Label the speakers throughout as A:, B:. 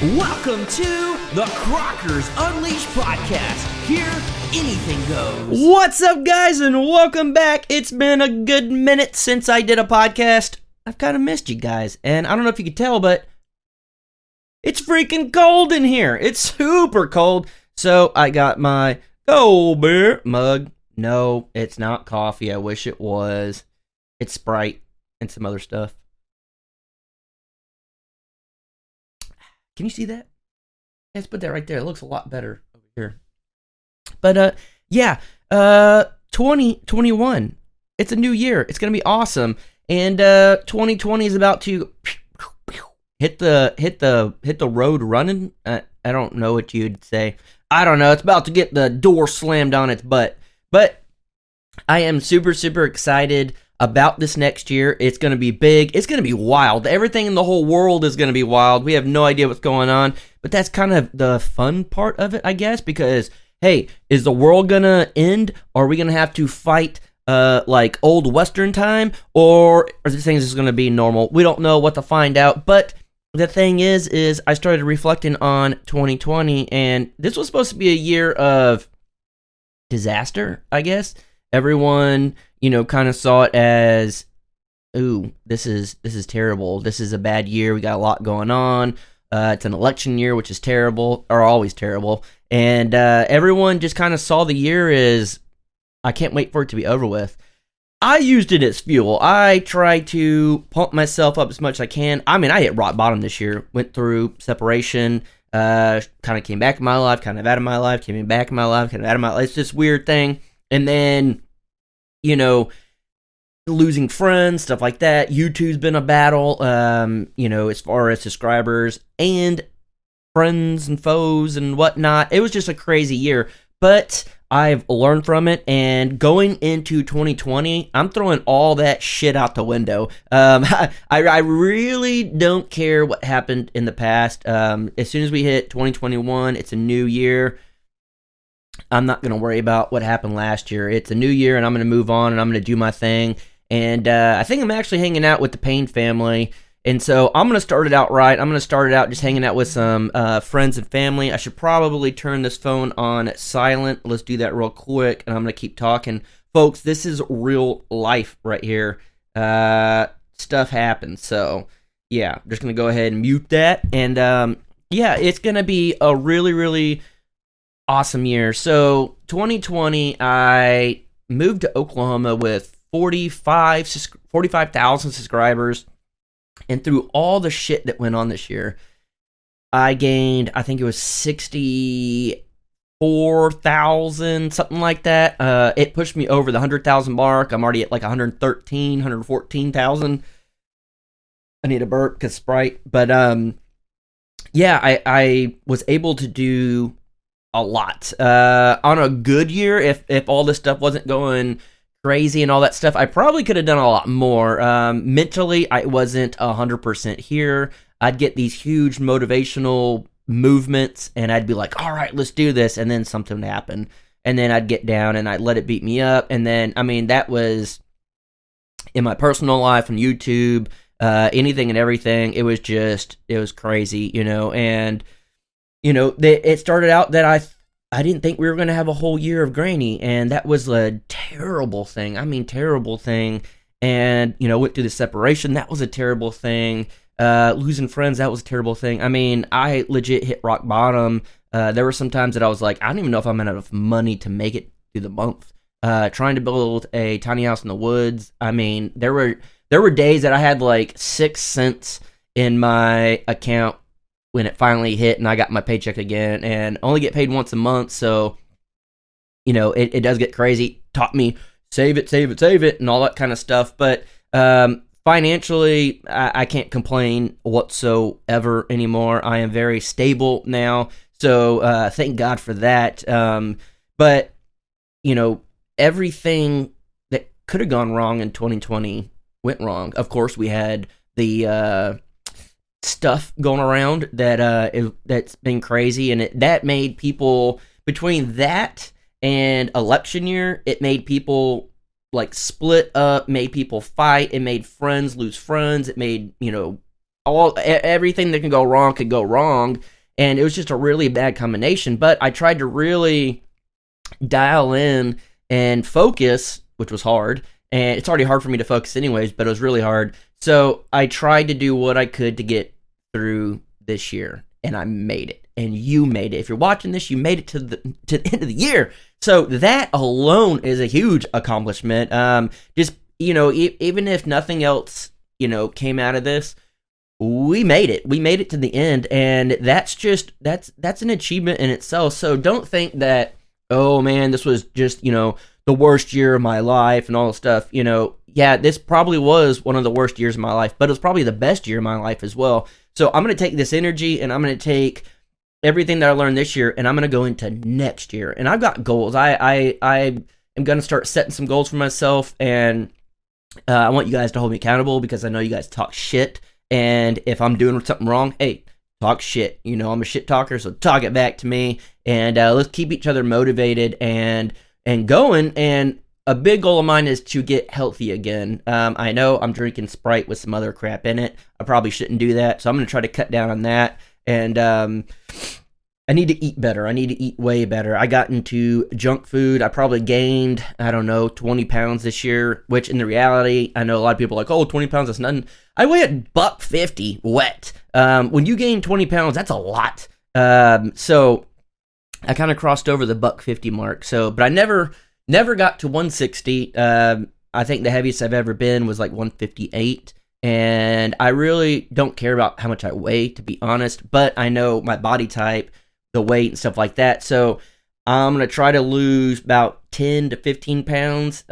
A: Welcome to the Crockers Unleashed podcast. Here, anything goes. What's up, guys, and welcome back. It's been a good minute since I did a podcast. I've kind of missed you guys, and I don't know if you could tell, but it's freaking cold in here. It's super cold, so I got my cold beer mug. No, it's not coffee. I wish it was. It's Sprite and some other stuff. Can you see that? Let's put that right there. It looks a lot better over here. But, 2021. It's a new year. It's going to be awesome. And 2020 is about to hit the road running. I don't know what you'd say. I don't know. It's about to get the door slammed on its butt. But I am super, super excited about this next year. It's going to be big. It's going to be wild. Everything in the whole world is going to be wild. We have no idea what's going on, but that's kind of the fun part of it, I guess, because, hey, is the world going to end? Are we going to have to fight like old Western time, or are these things just going to be normal? We don't know what to find out, but the thing is I started reflecting on 2020, and this was supposed to be a year of disaster, I guess. Everyone, kind of saw it as, ooh, this is terrible. This is a bad year. We got a lot going on. It's an election year, which is terrible, or always terrible. And everyone just kind of saw the year as, I can't wait for it to be over with. I used it as fuel. I tried to pump myself up as much as I can. I mean, I hit rock bottom this year. Went through separation, kind of came back in my life, kind of out of my life, came back in my life, kind of out of my life. It's this weird thing. And then, losing friends, stuff like that. YouTube's been a battle, as far as subscribers and friends and foes and whatnot. It was just a crazy year, but I've learned from it, and going into 2020, I'm throwing all that shit out the window. I really don't care what happened in the past. As soon as we hit 2021, it's a new year. I'm not going to worry about what happened last year. It's a new year, and I'm going to move on, and I'm going to do my thing. And I think I'm actually hanging out with the Payne family, and so I'm going to start it out right. I'm going to start it out just hanging out with some friends and family. I should probably turn this phone on silent. Let's do that real quick, and I'm going to keep talking. Folks, this is real life right here. Stuff happens, so yeah, I'm just going to go ahead and mute that. And it's going to be a really, really awesome year. So 2020, I moved to Oklahoma with 45,000 subscribers, and through all the shit that went on this year, I gained, I think it was 64,000, something like that. It pushed me over the 100,000 mark. I'm already at like 114,000. I need a burp because Sprite. But I was able to do a lot. On a good year, if all this stuff wasn't going crazy and all that stuff, I probably could have done a lot more. Mentally, I wasn't 100% here. I'd get these huge motivational movements, and I'd be like, all right, let's do this, and then something would happen. And then I'd get down, and I'd let it beat me up. And then, that was in my personal life, on YouTube, anything and everything. It was crazy, and it started out that I didn't think we were going to have a whole year of Granny, and that was a terrible thing. Terrible thing. And, went through the separation. That was a terrible thing. Losing friends, that was a terrible thing. I legit hit rock bottom. There were some times that I was like, I don't even know if I'm going to have enough money to make it through the month. Trying to build a tiny house in the woods. There were days that I had like 6 cents in my account when it finally hit and I got my paycheck again, and only get paid once a month. So, it does get crazy. Taught me save it, and all that kind of stuff. But financially, I can't complain whatsoever anymore. I am very stable now. So thank God for that. But, everything that could have gone wrong in 2020 went wrong. Of course, we had the stuff going around that's been crazy, and that made people, between that and election year, it made people like split up, made people fight, it made friends lose friends, it made everything that can go wrong could go wrong, and it was just a really bad combination. But I tried to really dial in and focus, which was hard. And it's already hard for me to focus anyways, but it was really hard. So I tried to do what I could to get through this year, and I made it. And you made it. If you're watching this, you made it to the end of the year. So that alone is a huge accomplishment. Just, even if nothing else, came out of this, we made it. We made it to the end, and that's an achievement in itself. So don't think that, oh man, this was just, the worst year of my life and all this stuff. Yeah, this probably was one of the worst years of my life, but it was probably the best year of my life as well. So I'm going to take this energy, and I'm going to take everything that I learned this year, and I'm going to go into next year. And I've got goals. I am going to start setting some goals for myself, and I want you guys to hold me accountable, because I know you guys talk shit. And if I'm doing something wrong, hey, talk shit. I'm a shit talker, so talk it back to me. And let's keep each other motivated and going. And a big goal of mine is to get healthy again. I know I'm drinking Sprite with some other crap in it. I probably shouldn't do that, so I'm going to try to cut down on that. And I need to eat better. I need to eat way better. I got into junk food. I probably gained, 20 pounds this year, which in the reality, I know a lot of people are like, oh, 20 pounds, that's nothing. I weigh $150 wet. When you gain 20 pounds, that's a lot. So I kind of crossed over the $150 mark. So, but I never got to 160. I think the heaviest I've ever been was like 158. And I really don't care about how much I weigh, to be honest, but I know my body type, the weight and stuff like that. So I'm going to try to lose about 10 to 15 pounds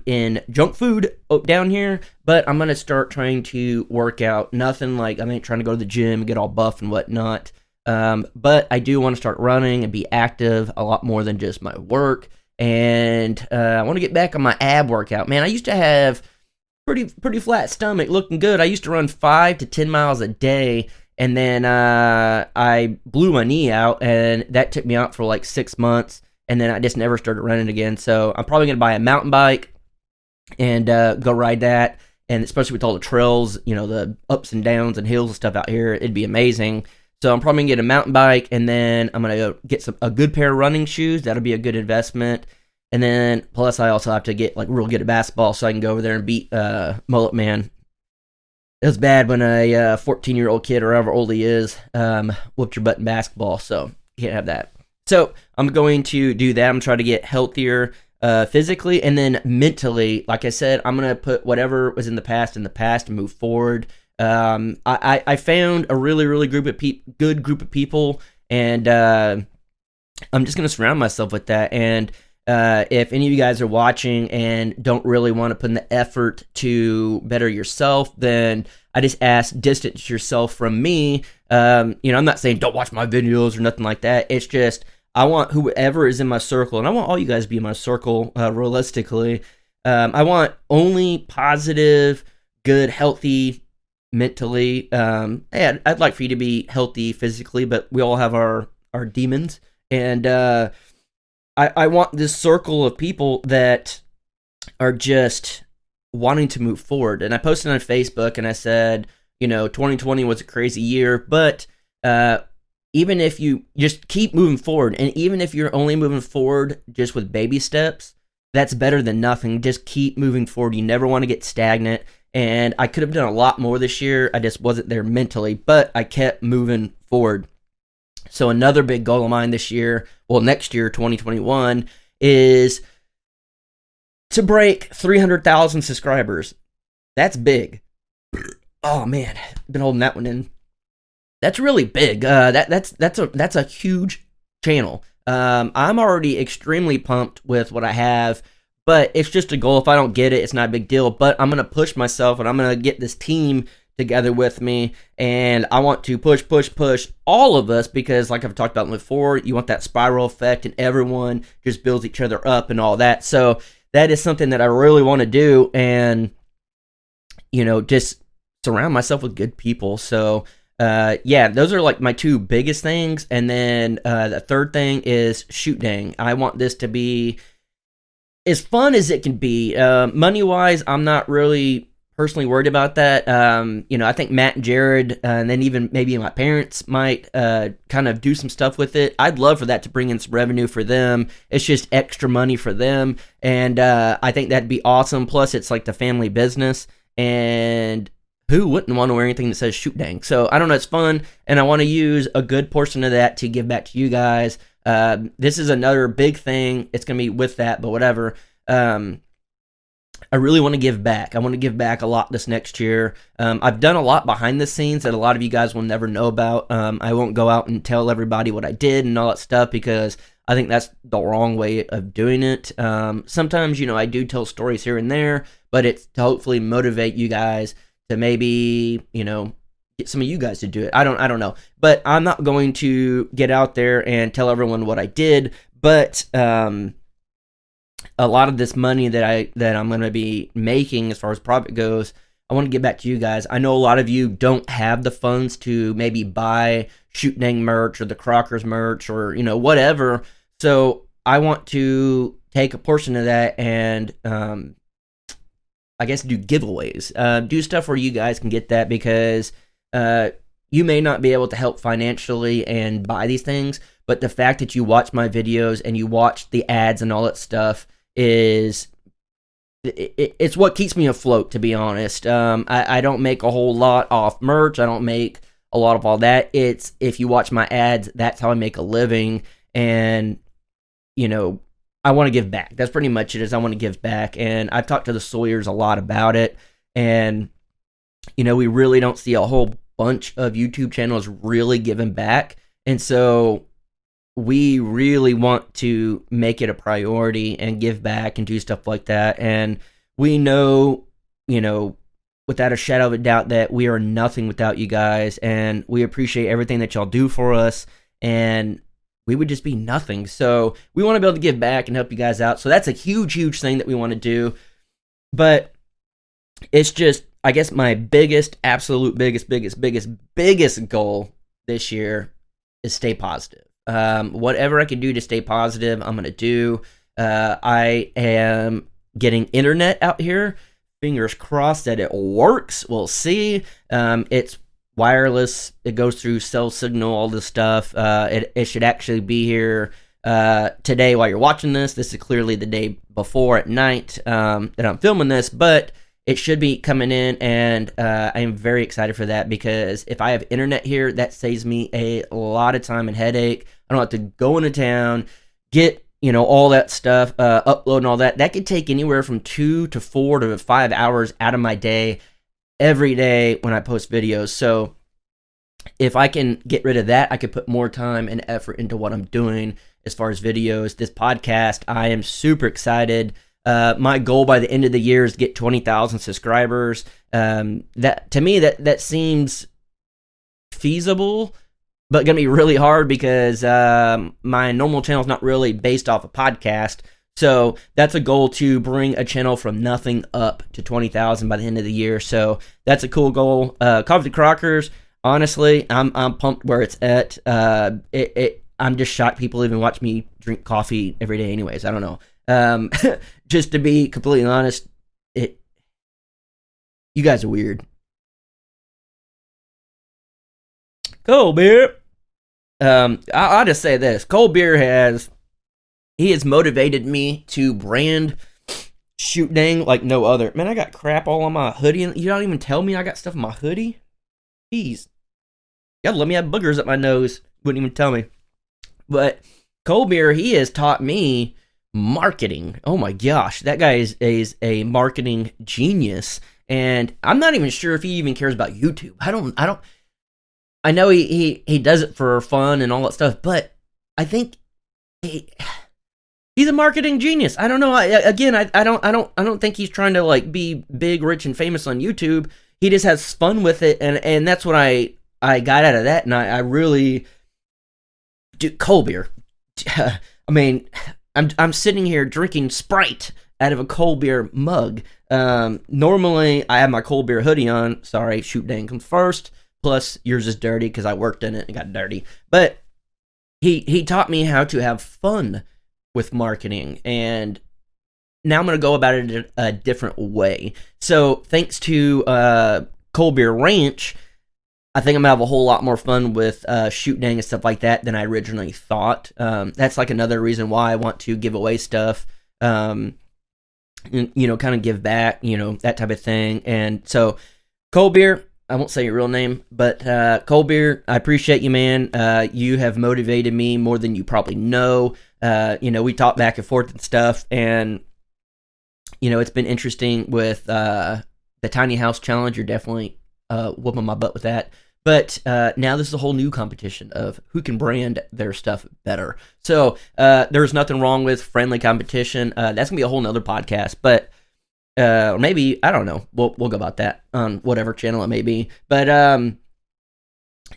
A: in junk food down here, but I'm going to start trying to work out. Nothing like, I ain't trying to go to the gym and get all buff and whatnot. But I do want to start running and be active a lot more than just my work. And I want to get back on my ab workout. Man, I used to have pretty flat stomach, looking good. I used to run 5 to 10 miles a day, and then I blew my knee out, and that took me out for like 6 months, and then I just never started running again. So I'm probably going to buy a mountain bike and go ride that, and especially with all the trails, the ups and downs and hills and stuff out here, it'd be amazing. So I'm probably going to get a mountain bike, and then I'm going to go get a good pair of running shoes. That'll be a good investment. And then, plus, I also have to get, real good at basketball so I can go over there and beat Mullet Man. It was bad when a 14-year-old kid, or however old he is, whooped your butt in basketball, so you can't have that. So I'm going to do that. I'm going to try to get healthier physically, and then mentally, like I said, I'm going to put whatever was in the past and move forward. I found a really, really good group of people, and I'm just going to surround myself with that. And if any of you guys are watching and don't really want to put in the effort to better yourself, then I just ask, distance yourself from me. I'm not saying don't watch my videos or nothing like that. It's just, I want whoever is in my circle, and I want all you guys to be in my circle, realistically. I want only positive, good, healthy, mentally. I'd like for you to be healthy physically, but we all have our demons. And I want this circle of people that are just wanting to move forward. And I posted on Facebook and I said, 2020 was a crazy year, but even if you just keep moving forward, and even if you're only moving forward just with baby steps, that's better than nothing. Just keep moving forward. You never want to get stagnant. And I could have done a lot more this year. I just wasn't there mentally, but I kept moving forward. So another big goal of mine this year, next year, 2021, is to break 300,000 subscribers. That's big. Oh man, I've been holding that one in. That's really big. That's a huge channel. I'm already extremely pumped with what I have, but it's just a goal. If I don't get it, it's not a big deal. But I'm gonna push myself, and I'm gonna get this team together with me, and I want to push all of us, because like I've talked about before, you want that spiral effect, and everyone just builds each other up and all that. So that is something that I really want to do, and just surround myself with good people. So those are like my two biggest things. And then the third thing is shoot dang. I want this to be as fun as it can be. Money wise, I'm not really personally worried about that. I think Matt and Jared, and then even maybe my parents might kind of do some stuff with it. I'd love for that to bring in some revenue for them. It's just extra money for them, and I think that'd be awesome. Plus, it's like the family business, and who wouldn't want to wear anything that says shoot dang? So I don't know, it's fun, and I want to use a good portion of that to give back to you guys. This is another big thing. It's going to be with that, but whatever. I really want to give back. I want to give back a lot this next year. I've done a lot behind the scenes that a lot of you guys will never know about. I won't go out and tell everybody what I did and all that stuff because I think that's the wrong way of doing it. Sometimes, I do tell stories here and there, but it's to hopefully motivate you guys to maybe, get some of you guys to do it. I don't know. But I'm not going to get out there and tell everyone what I did, but a lot of this money that I'm going to be making as far as profit goes, I want to get back to you guys. I know a lot of you don't have the funds to maybe buy Shoot Dang merch or the Crockers merch or, whatever. So I want to take a portion of that and, I guess, do giveaways. Do stuff where you guys can get that because you may not be able to help financially and buy these things, but the fact that you watch my videos and you watch the ads and all that stuff it's what keeps me afloat, to be honest. I don't make a whole lot off merch. I don't make a lot of all that. It's if you watch my ads, that's how I make a living. And, I want to give back. That's pretty much it, is I want to give back. And I've talked to the Sawyers a lot about it. And, we really don't see a whole bunch of YouTube channels really giving back. And so we really want to make it a priority and give back and do stuff like that. And we know, without a shadow of a doubt that we are nothing without you guys, and we appreciate everything that y'all do for us, and we would just be nothing. So we want to be able to give back and help you guys out. So that's a huge, huge thing that we want to do. But it's just, I guess, my biggest, absolute biggest goal this year is stay positive. Whatever I can do to stay positive, I'm going to do. I am getting internet out here. Fingers crossed that it works. We'll see. It's wireless. It goes through cell signal, all this stuff. It should actually be here today while you're watching this. This is clearly the day before at night that I'm filming this, but it should be coming in, and I am very excited for that because if I have internet here, that saves me a lot of time and headache. I don't have to go into town, get, all that stuff, upload and all that. That could take anywhere from 2 to 4 to 5 hours out of my day every day when I post videos. So if I can get rid of that, I could put more time and effort into what I'm doing as far as videos. This podcast, I am super excited. My goal by the end of the year is to get 20,000 subscribers. That to me, that seems feasible, but gonna be really hard because my normal channel is not really based off a podcast. So that's a goal, to bring a channel from nothing up to 20,000 by the end of the year. So that's a cool goal. Coffee Crockers, honestly, I'm pumped where it's at. I'm just shocked people even watch me drink coffee every day. Anyways, I don't know. Just to be completely honest, you guys are weird. Cold beer. I'll just say this: cold beer has motivated me to brand Shoot Dang like no other. Man, I got crap all on my hoodie, and you don't even tell me I got stuff on my hoodie. Jeez, y'all let me have boogers up my nose. Wouldn't even tell me. But cold beer, he has taught me marketing. Oh my gosh, that guy is a marketing genius, and I'm not even sure if he even cares about YouTube. I know he does it for fun and all that stuff, but I think he's a marketing genius. I don't know. I don't think he's trying to like be big, rich, and famous on YouTube. He just has fun with it, and that's what I got out of that. And I really do. Cold beer. I mean, I'm sitting here drinking Sprite out of a cold beer mug. Normally I have my cold beer hoodie on. Sorry, Shoot Dang comes first. Plus, yours is dirty because I worked in it and got dirty. But he taught me how to have fun with marketing. And now I'm going to go about it a different way. So thanks to Cold Beer Ranch, I think I'm going to have a whole lot more fun with shoot dang and stuff like that than I originally thought. That's like another reason why I want to give away stuff, kind of give back, that type of thing. And so Cold Beer, I won't say your real name, but Cold Beer, I appreciate you, man. You have motivated me more than you probably know. We talk back and forth and stuff, and it's been interesting with the tiny house challenge. You're definitely whooping my butt with that. But now this is a whole new competition of who can brand their stuff better. So there's nothing wrong with friendly competition. That's gonna be a whole nother podcast, but or maybe, I don't know. We'll go about that on whatever channel it may be. But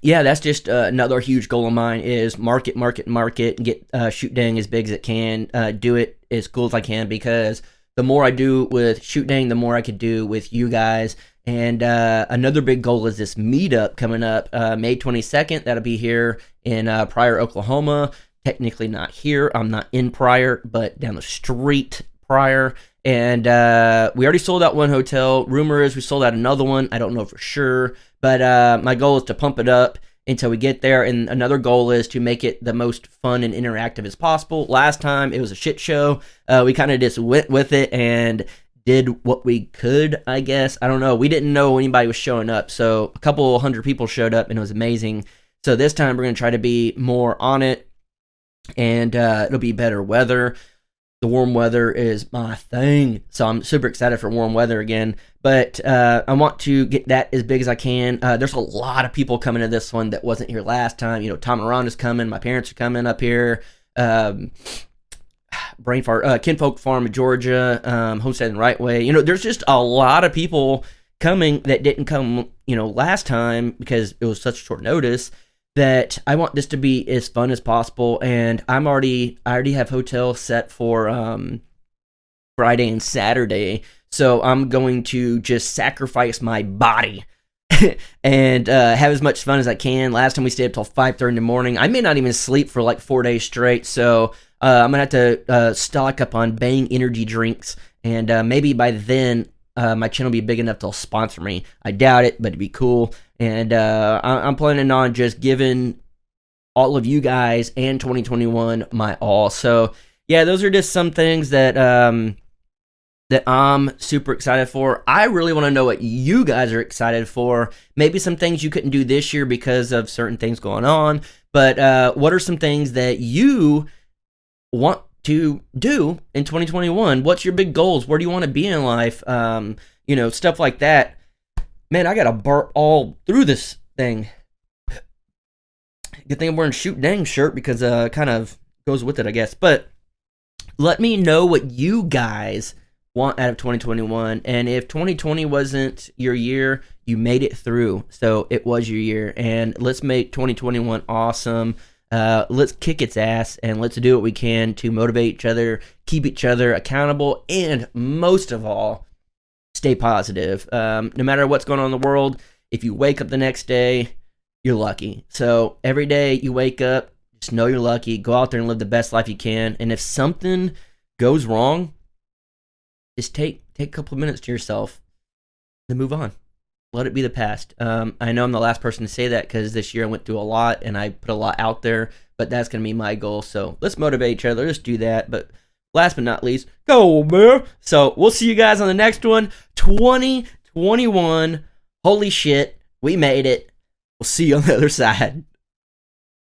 A: that's just another huge goal of mine is market, and get shoot dang as big as it can. Do it as cool as I can, because the more I do with shoot dang, the more I could do with you guys. And another big goal is this meetup coming up May 22nd. That'll be here in Pryor, Oklahoma. Technically not here. I'm not in Pryor, but down the street, Pryor. And we already sold out one hotel. Rumor is we sold out another one. I don't know for sure. But my goal is to pump it up until we get there. And another goal is to make it the most fun and interactive as possible. Last time, it was a shit show. We kind of just went with it and did what we could, I guess. I don't know. We didn't know anybody was showing up. So a couple hundred people showed up, and it was amazing. So this time, we're going to try to be more on it. And it'll be better weather. The warm weather is my thing, so I'm super excited for warm weather again. But I want to get that as big as I can. There's a lot of people coming to this one that wasn't here last time. Tom and Rhonda's coming. My parents are coming up here. Brain fart. Kinfolk Farm of Georgia. Homestead and Right Way. There's just a lot of people coming that didn't come, last time because it was such short notice. That I want this to be as fun as possible, and I already have hotels set for Friday and Saturday, so I'm going to just sacrifice my body and have as much fun as I can. Last time we stayed up till 5:30 in the morning. I may not even sleep for like 4 days straight, so I'm gonna have to stock up on Bang energy drinks, and maybe by then my channel will be big enough to sponsor me. I doubt it, but it'd be cool. And I'm planning on just giving all of you guys and 2021 my all. So yeah, those are just some things that that I'm super excited for. I really want to know what you guys are excited for. Maybe some things you couldn't do this year because of certain things going on. But what are some things that you want to do in 2021? What's your big goals? Where do you want to be in life? Stuff like that. Man, I got a burp all through this thing. Good thing I'm wearing a shoot dang shirt because kind of goes with it, I guess. But let me know what you guys want out of 2021. And if 2020 wasn't your year, you made it through. So it was your year. And let's make 2021 awesome. Let's kick its ass, and let's do what we can to motivate each other, keep each other accountable, and most of all, stay positive. No matter what's going on in the world, if you wake up the next day, you're lucky. So every day you wake up, just know you're lucky. Go out there and live the best life you can. And if something goes wrong, just take a couple of minutes to yourself, then move on. Let it be the past. I know I'm the last person to say that because this year I went through a lot and I put a lot out there, but that's going to be my goal. So let's motivate each other. Let's do that. But last but not least, go, man. So we'll see you guys on the next one. 2021. Holy shit. We made it. We'll see you on the other side.